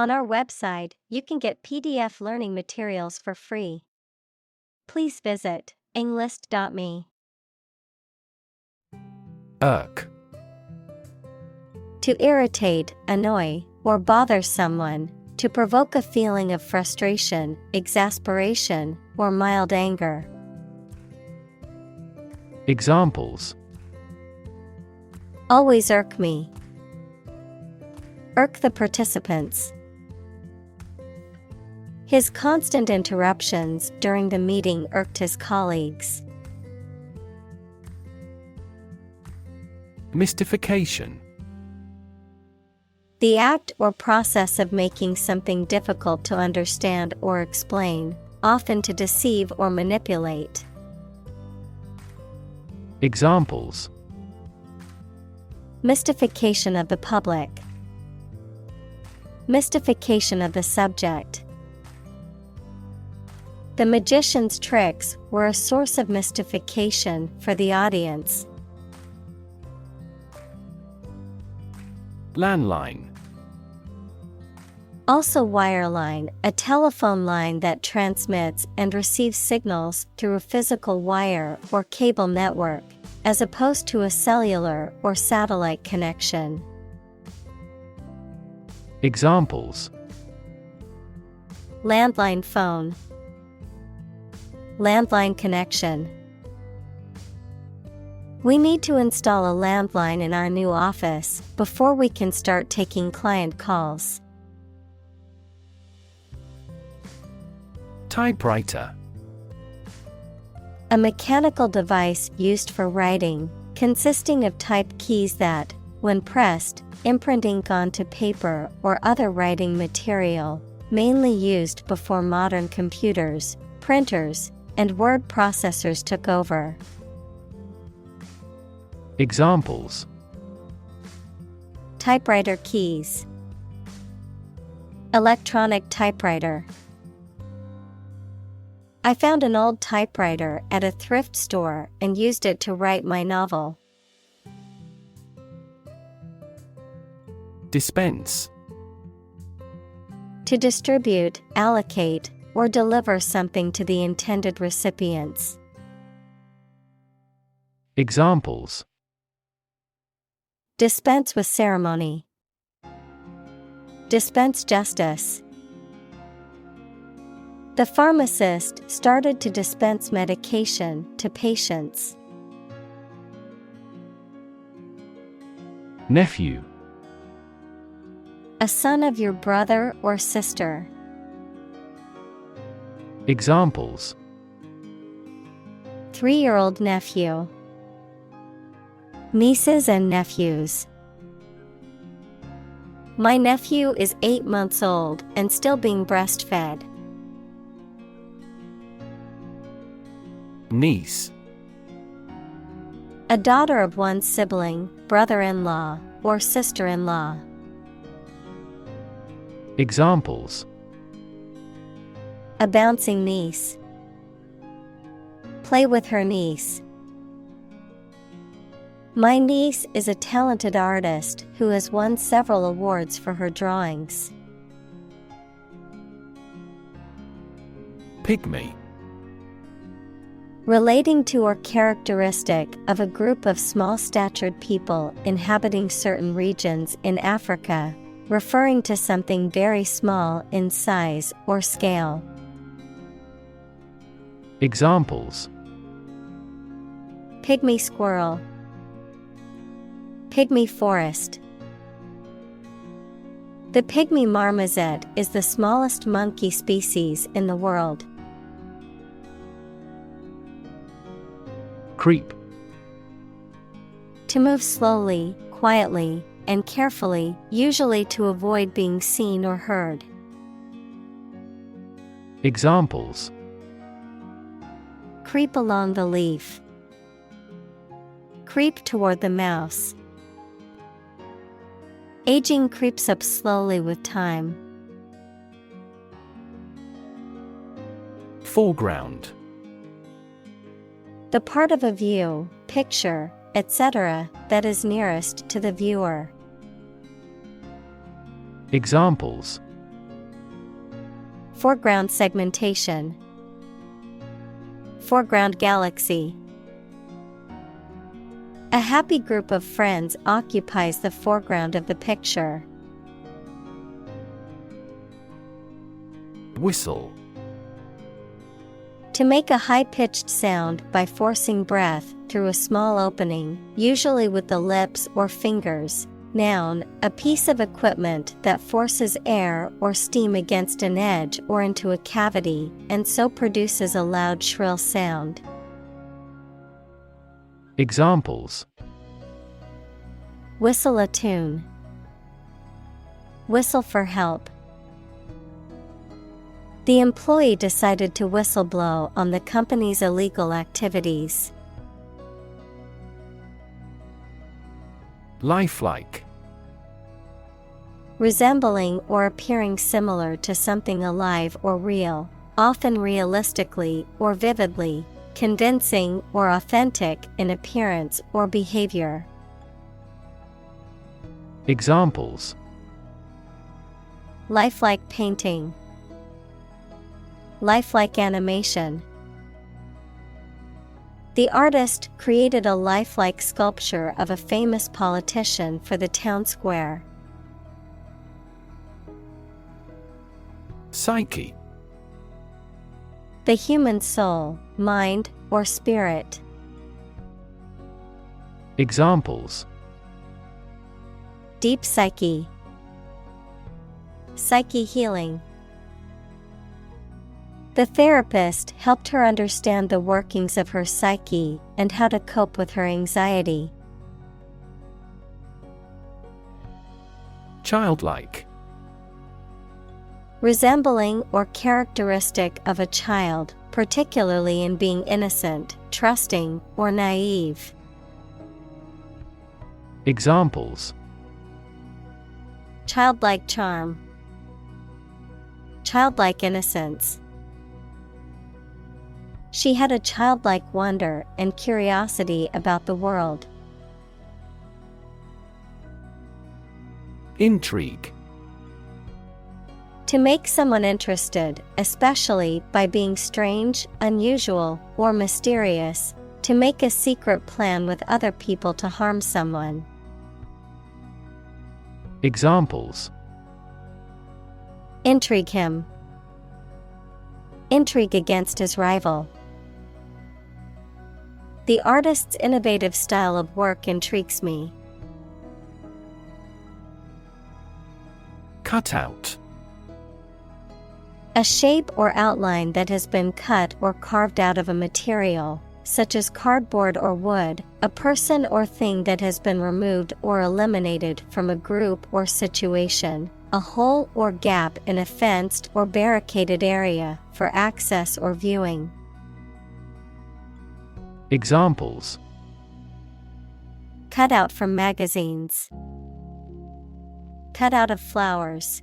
On our website, you can get PDF learning materials for free. Please visit englist.me. Irk. To irritate, annoy, or bother someone, to provoke a feeling of frustration, exasperation, or mild anger. Examples: Always irk me. Irk the participants. His constant interruptions during the meeting irked his colleagues. Mystification. The act or process of making something difficult to understand or explain, often to deceive or manipulate. Examples: Mystification of the public. Mystification of the subject. The magician's tricks were a source of mystification for the audience. Landline. Also wireline, a telephone line that transmits and receives signals through a physical wire or cable network, as opposed to a cellular or satellite connection. Examples: Landline phone. Landline connection. We need to install a landline in our new office before we can start taking client calls. Typewriter. A mechanical device used for writing, consisting of type keys that, when pressed, imprint ink onto paper or other writing material, mainly used before modern computers, printers, and word processors took over. Examples: Typewriter keys. Electronic typewriter. I found an old typewriter at a thrift store and used it to write my novel. Dispense. To distribute, allocate, or deliver something to the intended recipients. Examples: Dispense with ceremony. Dispense justice. The pharmacist started to dispense medication to patients. Nephew. A son of your brother or sister. Examples: 3-year-old nephew. Nieces and nephews. My nephew is 8 months old and still being breastfed. Niece. A daughter of one's sibling, brother-in-law, or sister-in-law. Examples: A bouncing niece. Play with her niece. My niece is a talented artist who has won several awards for her drawings. Pygmy. Relating to or characteristic of a group of small-statured people inhabiting certain regions in Africa, referring to something very small in size or scale. Examples: Pygmy squirrel. Pygmy forest. The pygmy marmoset is the smallest monkey species in the world. Creep. To move slowly, quietly, and carefully, usually to avoid being seen or heard. Examples: Creep along the leaf. Creep toward the mouse. Aging creeps up slowly with time. Foreground. The part of a view, picture, etc., that is nearest to the viewer. Examples: Foreground segmentation. Foreground galaxy. A happy group of friends occupies the foreground of the picture. Whistle. To make a high-pitched sound by forcing breath through a small opening, usually with the lips or fingers. Noun, a piece of equipment that forces air or steam against an edge or into a cavity, and so produces a loud shrill sound. Examples: Whistle a tune. Whistle for help. The employee decided to whistle-blow on the company's illegal activities. Lifelike. Resembling or appearing similar to something alive or real, often realistically or vividly, convincing or authentic in appearance or behavior. Examples: Lifelike painting. Lifelike animation. The artist created a lifelike sculpture of a famous politician for the town square. Psyche. The human soul, mind, or spirit. Examples: Deep psyche. Psyche healing. The therapist helped her understand the workings of her psyche and how to cope with her anxiety. Childlike. Resembling or characteristic of a child, particularly in being innocent, trusting, or naive. Examples: Childlike charm. Childlike innocence. She had a childlike wonder and curiosity about the world. Intrigue. To make someone interested, especially by being strange, unusual, or mysterious. To make a secret plan with other people to harm someone. Examples: Intrigue him. Intrigue against his rival. The artist's innovative style of work intrigues me. Cutout. A shape or outline that has been cut or carved out of a material, such as cardboard or wood, a person or thing that has been removed or eliminated from a group or situation, a hole or gap in a fenced or barricaded area for access or viewing. Examples: Cut out from magazines. Cut out of flowers.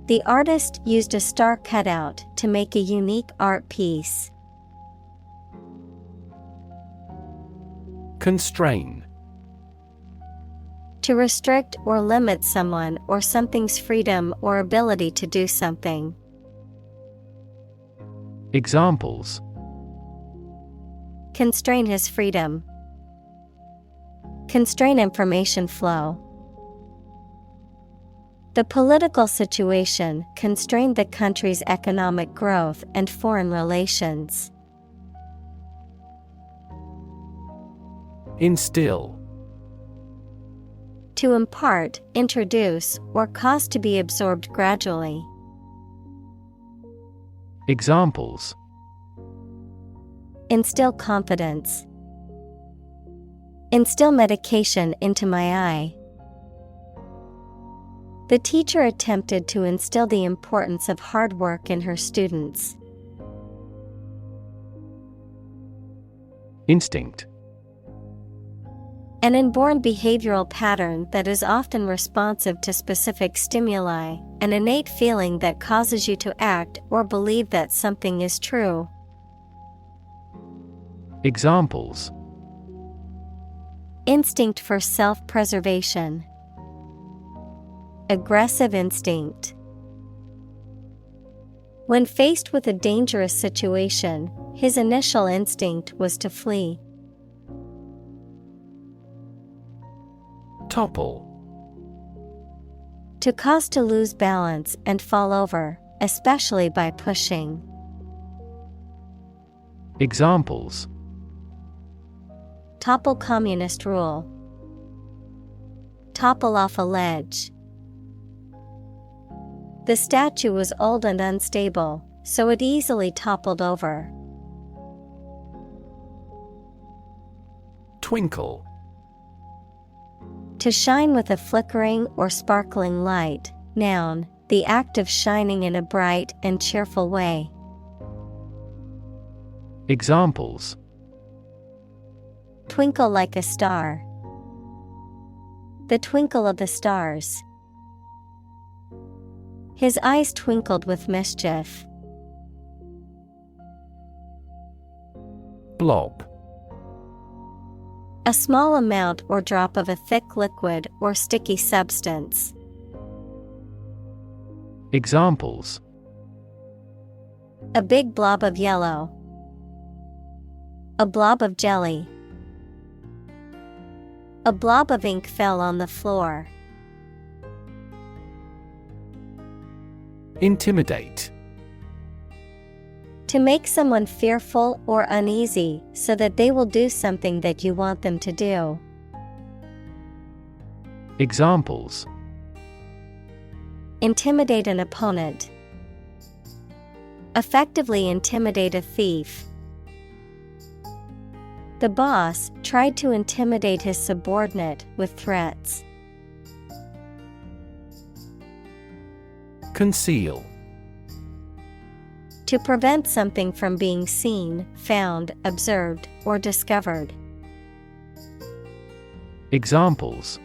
The artist used a star cutout to make a unique art piece. Constrain. To restrict or limit someone or something's freedom or ability to do something. Examples: Constrain his freedom. Constrain information flow. The political situation constrained the country's economic growth and foreign relations. Instill. To impart, introduce, or cause to be absorbed gradually. Examples: Instill confidence. Instill medication into my eye. The teacher attempted to instill the importance of hard work in her students. Instinct. An inborn behavioral pattern that is often responsive to specific stimuli, an innate feeling that causes you to act or believe that something is true. Examples: Instinct for self-preservation. Aggressive instinct. When faced with a dangerous situation, his initial instinct was to flee. Topple. To cause to lose balance and fall over, especially by pushing. Examples: Topple communist rule. Topple off a ledge. The statue was old and unstable, so it easily toppled over. Twinkle. To shine with a flickering or sparkling light. Noun, the act of shining in a bright and cheerful way. Examples: Twinkle like a star. The twinkle of the stars. His eyes twinkled with mischief. Blob. A small amount or drop of a thick liquid or sticky substance. Examples: A big blob of yellow. A blob of jelly. A blob of ink fell on the floor. Intimidate. To make someone fearful or uneasy so that they will do something that you want them to do. Examples: Intimidate an opponent. Effectively intimidate a thief. The boss tried to intimidate his subordinate with threats. Conceal. To prevent something from being seen, found, observed, or discovered. Examples: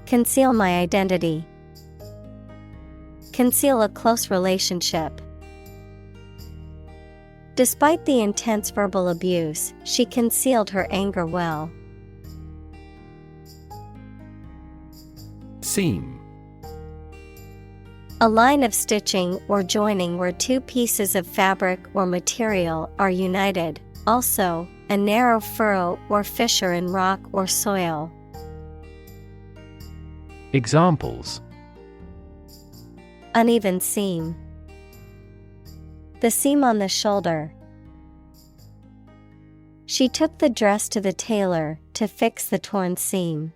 Conceal my identity. Conceal a close relationship. Despite the intense verbal abuse, she concealed her anger well. Seam. A line of stitching or joining where two pieces of fabric or material are united. Also, a narrow furrow or fissure in rock or soil. Examples: Uneven seam. The seam on the shoulder. She took the dress to the tailor to fix the torn seam.